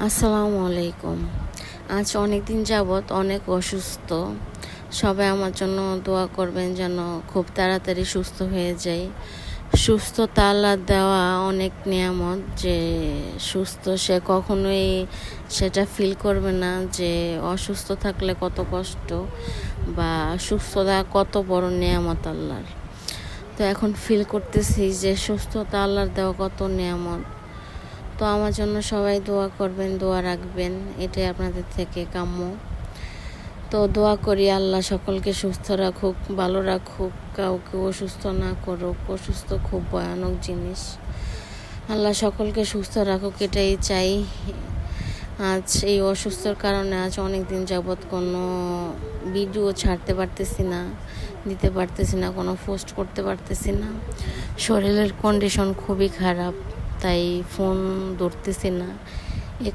আসসালামু আলাইকুম। আজ অনেক দিন যাবৎ অনেক অসুস্থ। সবাই আমার জন্য দোয়া করবেন যেন খুব তাড়াতাড়ি সুস্থ হয়ে যাই। সুস্থতা আল্লাহর দেওয়া অনেক নিয়ামত, যে সুস্থ সে কখনোই সেটা ফিল করবে না যে অসুস্থ থাকলে কত কষ্ট, বা সুস্থতা কত বড় নিয়ামত আল্লাহর। তো এখন ফিল করতেছি যে সুস্থতা আল্লাহর দেওয়া কত নিয়ামত। তো আমার জন্য সবাই দোয়া করবেন, দোয়া রাখবেন, এটাই আপনাদের থেকে কাম্য। তো দোয়া করি আল্লাহ সকলকে সুস্থ রাখুক, ভালো রাখুক, কাউকে অসুস্থ না করুক। অসুস্থ খুব ভয়ানক জিনিস। আল্লাহ সকলকে সুস্থ রাখুক, এটাই চাই। আজ এই অসুস্থর কারণে আজ অনেক দিন যাবৎ কোনো ভিডিও ছাড়তে পারতেছি না, দিতে পারতেছি না, কোনো পোস্ট করতে পারতেছি না। শরীরের কন্ডিশন খুবই খারাপ, তাই ফোন ধরতেছি না।